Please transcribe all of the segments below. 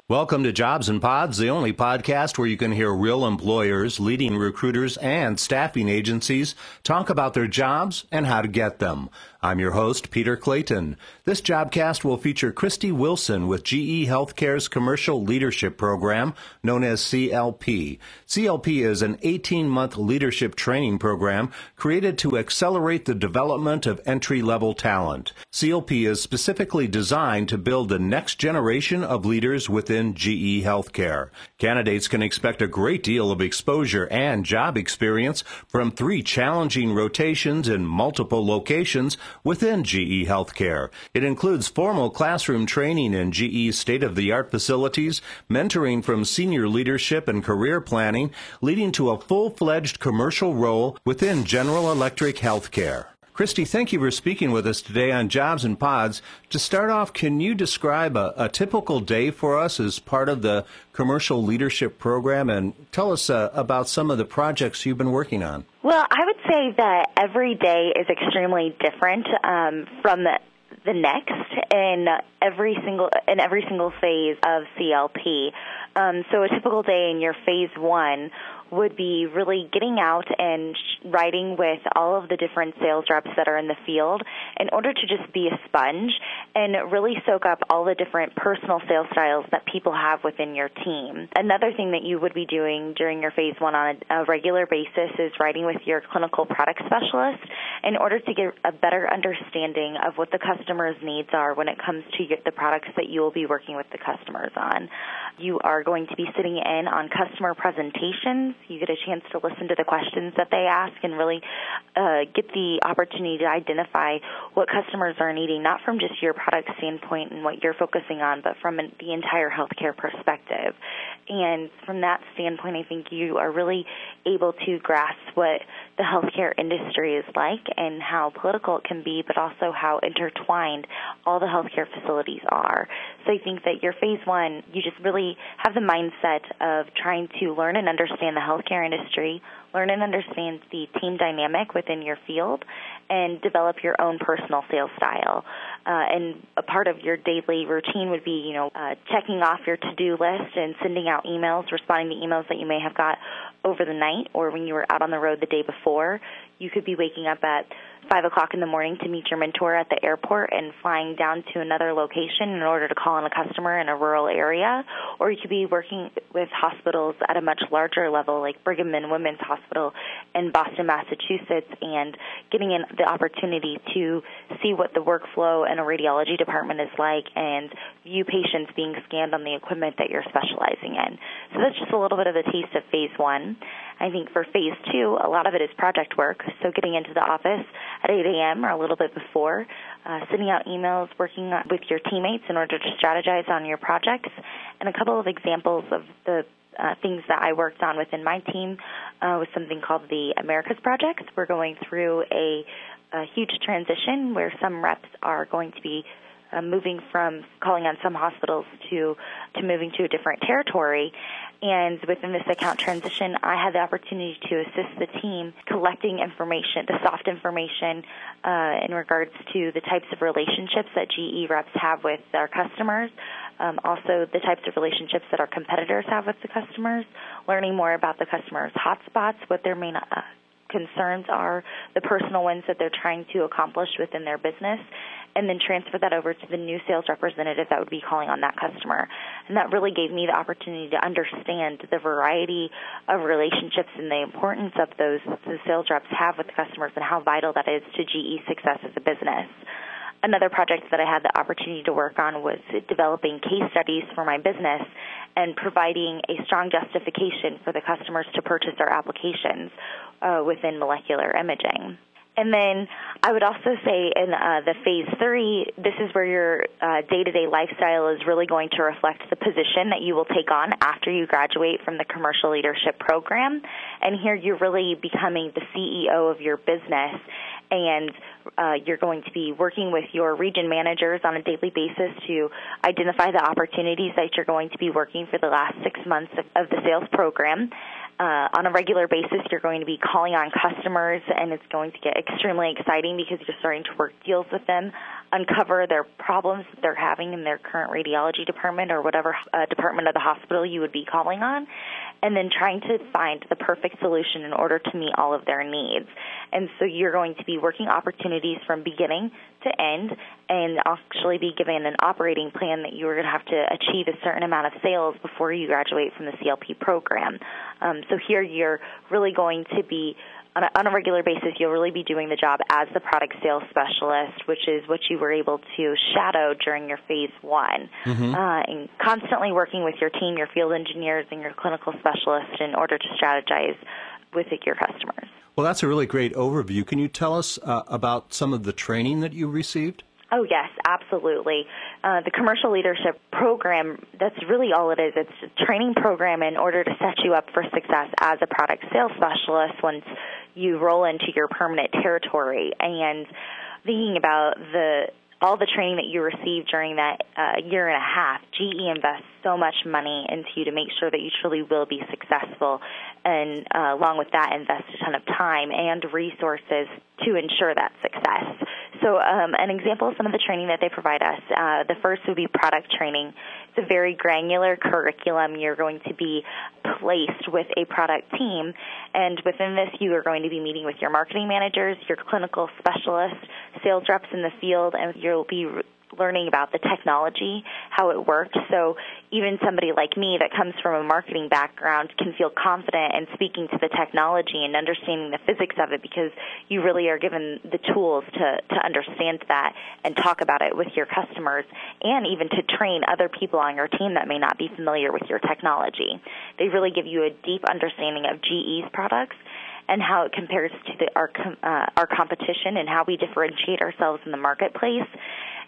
Welcome to Jobs and Pods, the only podcast where you can hear real employers, leading recruiters, and staffing agencies talk about their jobs and how to get them. I'm your host, Peter Clayton. This Jobcast will feature Kristi Wilson with GE Healthcare's Commercial Leadership Program, known as CLP. CLP is an 18-month leadership training program created to accelerate the development of entry-level talent. CLP is specifically designed to build the next generation of leaders within GE Healthcare. Candidates can expect a great deal of exposure and job experience from 3 challenging rotations in multiple locations within GE Healthcare. It includes formal classroom training in GE's state-of-the-art facilities, mentoring from senior leadership and career planning, leading to a full-fledged commercial role within General Electric Healthcare. Kristi, thank you for speaking with us today on Jobs and Pods. To start off, can you describe a typical day for us as part of the Commercial Leadership Program and tell us about some of the projects you've been working on? Well, I would say that every day is extremely different from the next in every single phase of CLP. So a typical day in your phase 1 would be really getting out and writing with all of the different sales reps that are in the field in order to just be a sponge and really soak up all the different personal sales styles that people have within your team. Another thing that you would be doing during your phase 1 on a regular basis is writing with your clinical product specialist in order to get a better understanding of what the customer's needs are when it comes to the products that you will be working with the customers on. You are going to be sitting in on customer presentations. You get a chance to listen to the questions that they ask and really get the opportunity to identify what customers are needing, not from just your product standpoint and what you're focusing on, but from the entire healthcare perspective. And from that standpoint, I think you are really able to grasp what the healthcare industry is like and how political it can be, but also how intertwined all the healthcare facilities are. So I think that your phase 1, you just really have the mindset of trying to learn and understand the healthcare industry, learn and understand the team dynamic within your field, and develop your own personal sales style. And a part of your daily routine would be, checking off your to-do list and sending out emails, responding to emails that you may have got over the night or when you were out on the road the day before. You could be waking up at 5 o'clock in the morning to meet your mentor at the airport and flying down to another location in order to call on a customer in a rural area. Or you could be working with hospitals at a much larger level like Brigham and Women's Hospital in Boston, Massachusetts, and getting in the opportunity to see what the workflow in a radiology department is like and view patients being scanned on the equipment that you're specializing in. So that's just a little bit of a taste of phase 1. I think for phase 2, a lot of it is project work, so getting into the office at 8 a.m. or a little bit before, sending out emails, working with your teammates in order to strategize on your projects. And a couple of examples of the things that I worked on within my team was something called the Americas Project. We're going through a huge transition where some reps are going to be moving from calling on some hospitals to moving to a different territory. And within this account transition, I had the opportunity to assist the team collecting information, the soft information in regards to the types of relationships that GE reps have with our customers, also the types of relationships that our competitors have with the customers, learning more about the customers' hotspots, what their main concerns are, the personal ones that they're trying to accomplish within their business, and then transfer that over to the new sales representative that would be calling on that customer. And that really gave me the opportunity to understand the variety of relationships and the importance of those the sales reps have with the customers and how vital that is to GE's success as a business. Another project that I had the opportunity to work on was developing case studies for my business and providing a strong justification for the customers to purchase our applications within molecular imaging. And then I would also say in the phase 3, this is where your day-to-day lifestyle is really going to reflect the position that you will take on after you graduate from the commercial leadership program. And here you're really becoming the CEO of your business, and you're going to be working with your region managers on a daily basis to identify the opportunities that you're going to be working for the last 6 months of the sales program. On a regular basis, you're going to be calling on customers, and it's going to get extremely exciting because you're starting to work deals with them uncover their problems that they're having in their current radiology department or whatever department of the hospital you would be calling on, and then trying to find the perfect solution in order to meet all of their needs. And so you're going to be working opportunities from beginning to end and actually be given an operating plan that you're going to have to achieve a certain amount of sales before you graduate from the CLP program. So here you're really going to be on a regular basis, you'll really be doing the job as the product sales specialist, which is what you were able to shadow during your phase one, and constantly working with your team, your field engineers, and your clinical specialists in order to strategize with your customers. Well, that's a really great overview. Can you tell us about some of the training that you received? Oh, yes, absolutely. The commercial leadership program, that's really all it is. It's a training program in order to set you up for success as a product sales specialist once you roll into your permanent territory. And thinking about all the training that you received during that year and a half, GE invests so much money into you to make sure that you truly will be successful, and along with that, invest a ton of time and resources to ensure that success. So an example of some of the training that they provide us, the first would be product training. It's a very granular curriculum. You're going to be placed with a product team, and within this you are going to be meeting with your marketing managers, your clinical specialists, sales reps in the field, and you'll be learning about the technology, how it works. So even somebody like me that comes from a marketing background can feel confident in speaking to the technology and understanding the physics of it, because you really are given the tools to understand that and talk about it with your customers, and even to train other people on your team that may not be familiar with your technology. They really give you a deep understanding of GE's products and how it compares to our competition and how we differentiate ourselves in the marketplace.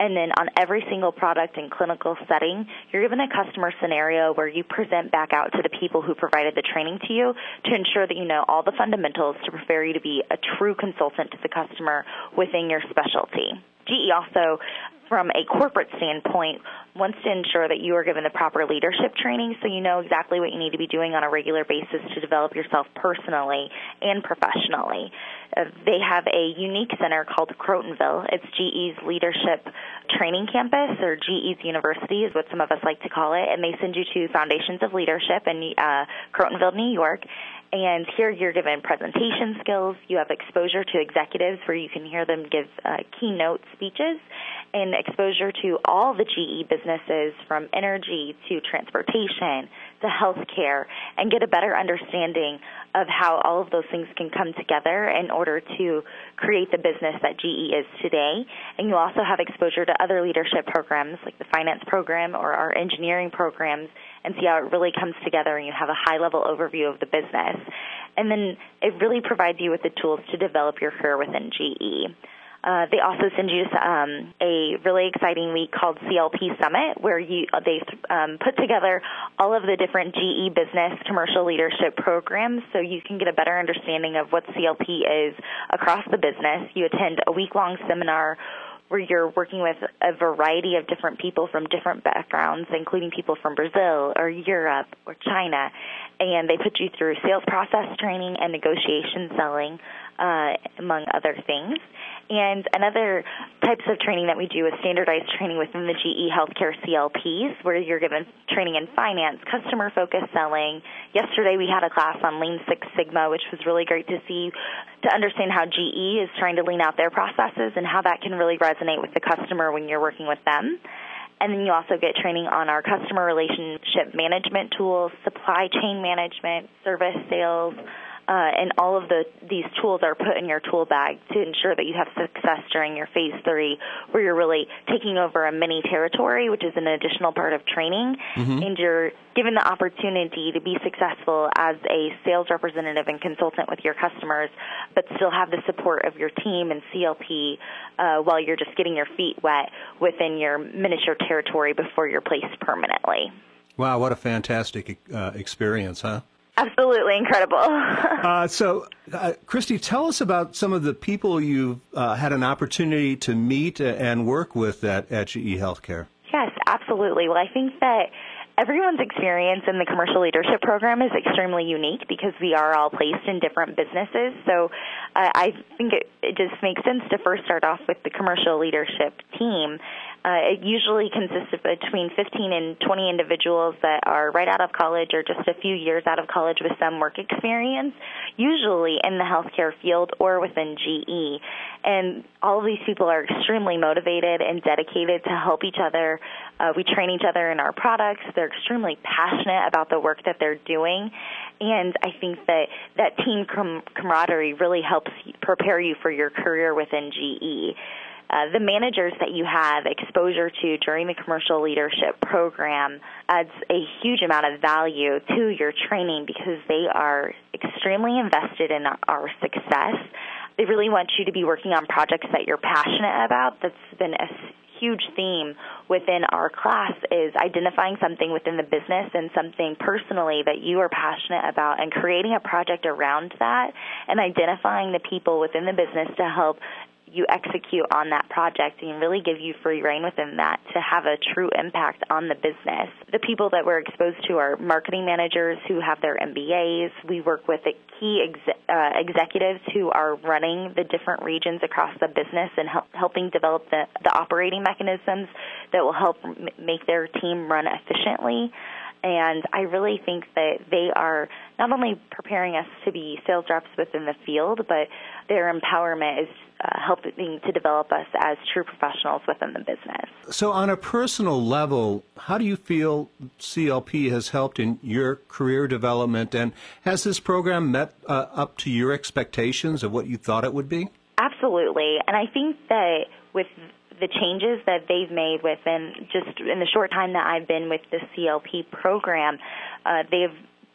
And then on every single product and clinical setting, you're given a customer scenario where you present back out to the people who provided the training to you to ensure that you know all the fundamentals to prepare you to be a true consultant to the customer within your specialty. GE also, from a corporate standpoint, wants to ensure that you are given the proper leadership training so you know exactly what you need to be doing on a regular basis to develop yourself personally and professionally. They have a unique center called Crotonville. It's GE's leadership training campus, or GE's university is what some of us like to call it, and they send you to Foundations of Leadership in Crotonville, New York. And here you're given presentation skills. You have exposure to executives where you can hear them give keynote speeches, and exposure to all the GE businesses from energy to transportation to healthcare, and get a better understanding of how all of those things can come together in order to create the business that GE is today. And you also have exposure to other leadership programs like the finance program or our engineering programs, and see how it really comes together, and you have a high-level overview of the business. And then it really provides you with the tools to develop your career within GE. They also send you a really exciting week called CLP Summit, where they put together all of the different GE business commercial leadership programs so you can get a better understanding of what CLP is across the business. You attend a week-long seminar where you're working with a variety of different people from different backgrounds, including people from Brazil or Europe or China, and they put you through sales process training and negotiation selling, among other things. And another types of training that we do is standardized training within the GE Healthcare CLPs, where you're given training in finance, customer-focused selling. Yesterday we had a class on Lean Six Sigma, which was really great to see, to understand how GE is trying to lean out their processes and how that can really resonate with the customer when you're working with them. And then you also get training on our customer relationship management tools, supply chain management, service sales, and all of these tools are put in your tool bag to ensure that you have success during your phase 3, where you're really taking over a mini territory, which is an additional part of training, and you're given the opportunity to be successful as a sales representative and consultant with your customers, but still have the support of your team and CLP while you're just getting your feet wet within your miniature territory before you're placed permanently. Wow, what a fantastic experience, huh? Absolutely incredible. So, Kristi, tell us about some of the people you've had an opportunity to meet and work with at GE Healthcare. Yes, absolutely. Well, I think that Everyone's experience in the commercial leadership program is extremely unique because we are all placed in different businesses. So I think it just makes sense to first start off with the commercial leadership team. It usually consists of between 15 and 20 individuals that are right out of college or just a few years out of college with some work experience, usually in the healthcare field or within GE. And all of these people are extremely motivated and dedicated to help each other. We train each other in our products. They're extremely passionate about the work that they're doing. And I think that team camaraderie really helps prepare you for your career within GE. The managers that you have exposure to during the commercial leadership program adds a huge amount of value to your training because they are extremely invested in our success. They really want you to be working on projects that you're passionate about. That's been a huge theme within our class, is identifying something within the business and something personally that you are passionate about and creating a project around that and identifying the people within the business to help you execute on that project and really give you free rein within that to have a true impact on the business. The people that we're exposed to are marketing managers who have their MBAs. We work with the key executives who are running the different regions across the business and helping develop the operating mechanisms that will help make their team run efficiently. And I really think that they are not only preparing us to be sales reps within the field, but their empowerment is helping to develop us as true professionals within the business. So on a personal level, how do you feel CLP has helped in your career development, and has this program met up to your expectations of what you thought it would be? Absolutely. And I think that with the changes that they've made within just in the short time that I've been with the CLP program, they've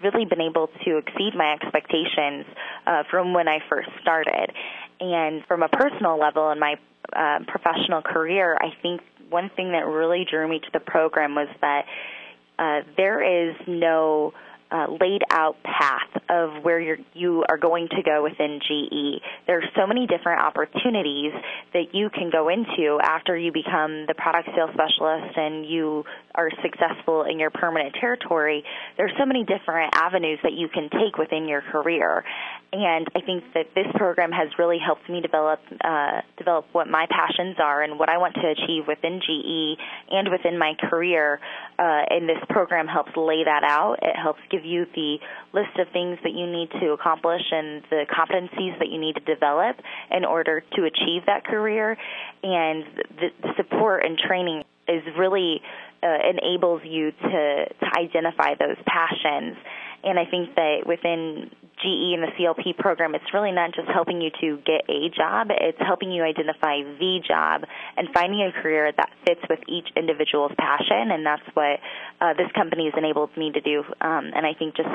really been able to exceed my expectations from when I first started. And from a personal level in my professional career, I think one thing that really drew me to the program was that there is no laid out path of where you are going to go within GE. There are so many different opportunities that you can go into after you become the product sales specialist and you are successful in your permanent territory. There's so many different avenues that you can take within your career. And I think that this program has really helped me develop what my passions are and what I want to achieve within GE and within my career. And this program helps lay that out. It helps give you the list of things that you need to accomplish and the competencies that you need to develop in order to achieve that career. And the support and training is really enables you to identify those passions. And I think that within GE and the CLP program, it's really not just helping you to get a job, it's helping you identify the job and finding a career that fits with each individual's passion, and that's what this company has enabled me to do. And I think just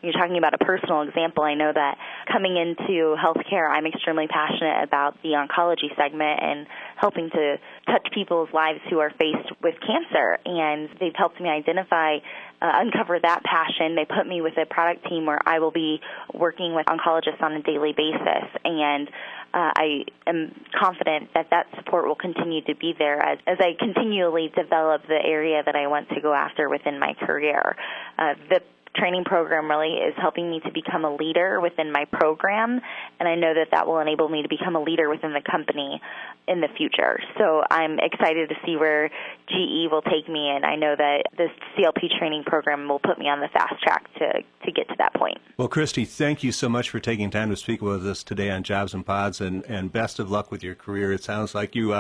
you're talking about a personal example, I know that coming into healthcare, I'm extremely passionate about the oncology segment and helping to touch people's lives who are faced with cancer, and they've helped me identify uncover that passion. They put me with a product team where I will be working with oncologists on a daily basis, and I am confident that that support will continue to be there as I continually develop the area that I want to go after within my career. The training program really is helping me to become a leader within my program, and I know that that will enable me to become a leader within the company in the future. So I'm excited to see where GE will take me, and I know that this CLP training program will put me on the fast track to get to that point. Well, Kristi, thank you so much for taking time to speak with us today on Jobs and Pods, and best of luck with your career. It sounds like you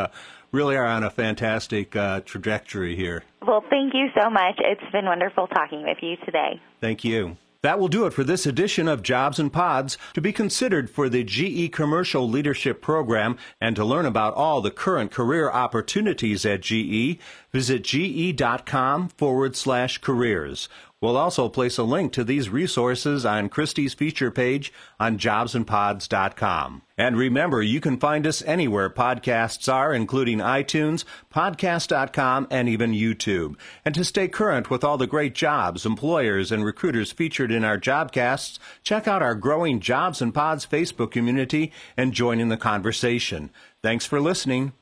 really are on a fantastic trajectory here. Well, thank you so much. It's been wonderful talking with you today. Thank you. That will do it for this edition of Jobs and Pods. To be considered for the GE Commercial Leadership Program and to learn about all the current career opportunities at GE, visit ge.com/careers. We'll also place a link to these resources on Kristi's feature page on jobsandpods.com. And remember, you can find us anywhere podcasts are, including iTunes, podcast.com, and even YouTube. And to stay current with all the great jobs, employers, and recruiters featured in our Jobcasts, check out our growing Jobs and Pods Facebook community and join in the conversation. Thanks for listening.